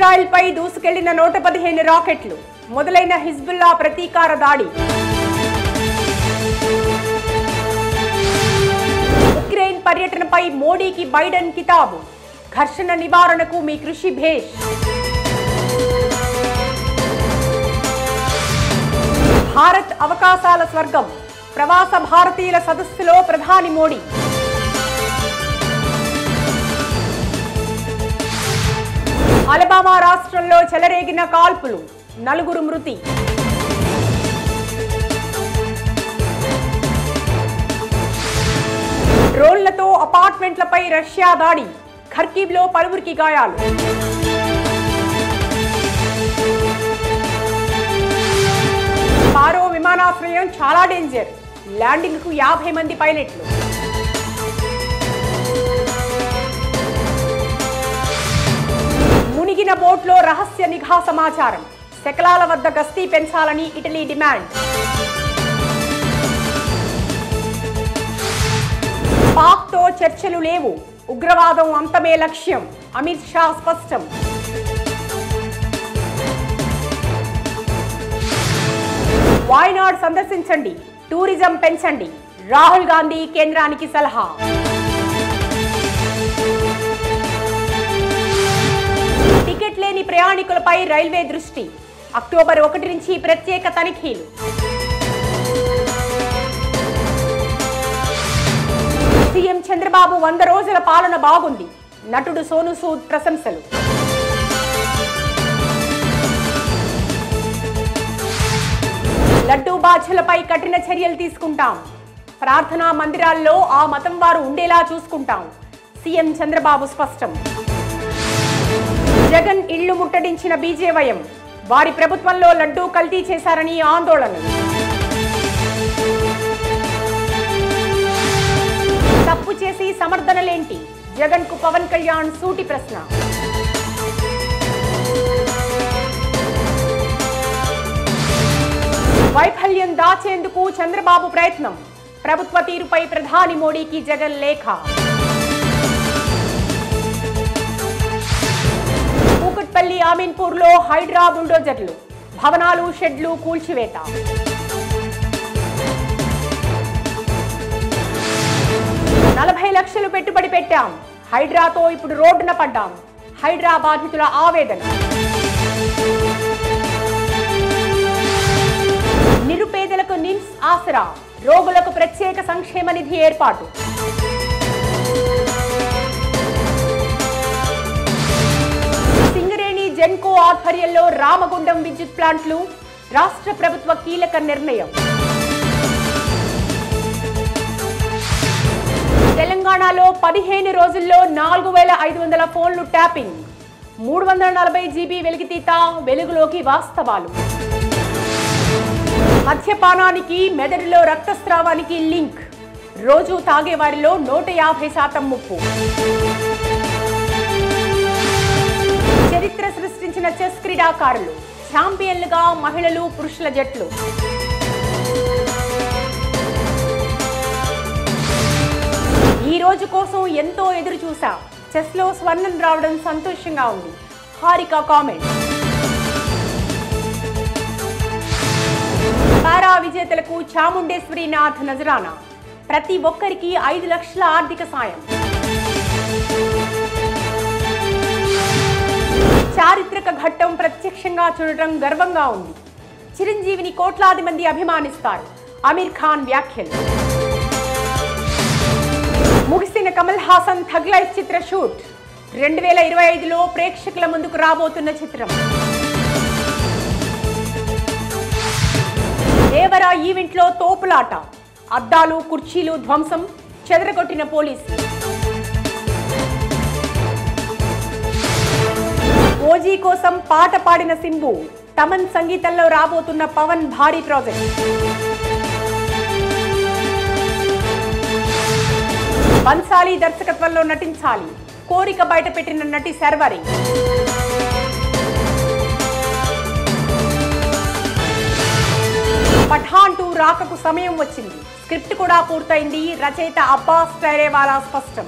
Israel పై దూసుకెళ్లిన 115 రాకెట్లు మొదలైన Hezbollah ప్రతీకార దాడి. ఉక్రెయిన్ పర్యటనపై మోడీకి బైడెన్ కితాబు. ఘర్షణ నివారణకు మీ కృషి భేష్. భారత్ అవకాశాల స్వర్గం. ప్రవాస భారతీయుల సదస్సులో ప్రధాని మోడీ. అలబామా రాష్ట్రంలో చెలరేగిన కాల్పులు, 4 మృతి. డ్రోన్లతో అపార్ట్మెంట్లపై రష్యా దాడి. ఖర్కీవ్లో పలువురికి గాయాలు. పారో విమానాశ్రయం చాలా డేంజర్. ల్యాండింగ్కు 50 మంది పైలట్లు. మునిగిన బోట్లో రహస్య నిఘా సమాచారం. శకలాల వద్ద గస్తీ పెంచాలని ఇటలీ డిమాండ్. పాక్తో చర్చలు లేవు. ఉగ్రవాదం అంతమే లక్ష్యం. అమిత్ షా స్పష్టం. వాయనాడ్ సందర్శించండి, టూరిజం పెంచండి. రాహుల్ గాంధీ కేంద్రానికి సలహా. టికెట్ లేని ప్రయాణికులపై రైల్వే దృష్టి. అక్టోబర్ 1 నుంచి ప్రత్యేక తనిఖీలు. సీఎం చంద్రబాబు 100 రోజుల పాలన బాగుంది. నటుడు సోను సూద్ ప్రశంసలు. లడ్డూ బాధ్యులపై కఠిన చర్యలు తీసుకుంటాం. ప్రార్థనా మందిరాల్లో ఆ మతం వారు ఉండేలా చూసుకుంటాం. సీఎం చంద్రబాబు స్పష్టం. జగన్ ఇళ్లు ముట్టడించిన బీజేవైఎం. వారి ప్రభుత్వంలో లడ్డూ కల్తీ చేశారని ఆందోళన. తప్పు చేసి సమర్థనలేంటి? జగన్ కు పవన్ కళ్యాణ్ సూటి ప్రశ్న. వైఫల్యం దాచేందుకు చంద్రబాబు ప్రయత్నం. ప్రభుత్వ తీరుపై ప్రధాని మోడీకి జగన్ లేఖ. కూకట్పల్లి ఆమీన్పూర్లో హైడ్రా బుల్డోజర్లు. భవనాలు, షెడ్లు కూల్చివేత. $40 లక్షలు పెట్టుబడి పెట్టాం. హైడ్రాతో ఇప్పుడు రోడ్డున పడ్డాం. హైడ్రా బాధితుల ఆవేదన. నిరుపేదలకు నిమ్స్ ఆసరా. రోగులకు ప్రత్యేక సంక్షేమ నిధి ఏర్పాటు. సింగరేణి జెన్కో ఆధ్వర్యంలో రామగుండం విద్యుత్ ప్లాంట్లు. రాష్ట్ర ప్రభుత్వ కీలక నిర్ణయం. తెలంగాణలో 15 రోజుల్లో 4500 ఫోన్లు ట్యాపింగ్. 340 GB వెలికితీత. వెలుగులోకి వాస్తవాలు. మద్యపానానికి, మెదడులో రక్తస్రావానికి లింక్. రోజు తాగేవారిలో 150% ముప్పు. చరిత్ర సృష్టించిన చెస్ క్రీడాకారులు. ఛాంపియన్లుగా మహిళలు, పురుషుల జట్లు. ఈ రోజు కోసం ఎంతో ఎదురు చూసా. చెస్ లో స్వర్ణం రావడం సంతోషంగా ఉంది. హారిక కామెంట్. పారా విజేతలకు చాముండేశ్వరీనాథ్ నజరానా. ప్రతి ఒక్కరికి 5 లక్షల ఆర్థిక సాయం. చారిత్రక ఘట్టం ప్రత్యక్షంగా చూడటం గర్వంగా ఉంది. చిరంజీవిని కోట్లాది మంది అభిమానిస్తారు. అమీర్ ఖాన్ వ్యాఖ్యలు. ముగిసిన కమల్ హాసన్ థగ్ లైఫ్ చిత్ర షూట్. 2025లో ప్రేక్షకుల ముందుకు రాబోతున్న చిత్రం. దేవరా ఈవెంట్లో తోపులాట. అద్దాలు, కుర్చీలు ధ్వంసం. చెదరగొట్టిన పోలీసులు. ఓజీ కోసం పాట పాడిన సింబు. తమన్ సంగీతంలో రాబోతున్న పవన్ భారీ ప్రాజెక్ట్. బన్సాలి దర్శకత్వంలో నటించాలి. కోరిక బయటపెట్టిన నటి శర్వరి. పఠాన్ 2 రాకకు సమయం వచ్చింది. స్క్రిప్ట్ కూడా పూర్తయింది. రచయిత అబ్బాస్ టైరేవాలా స్పష్టం.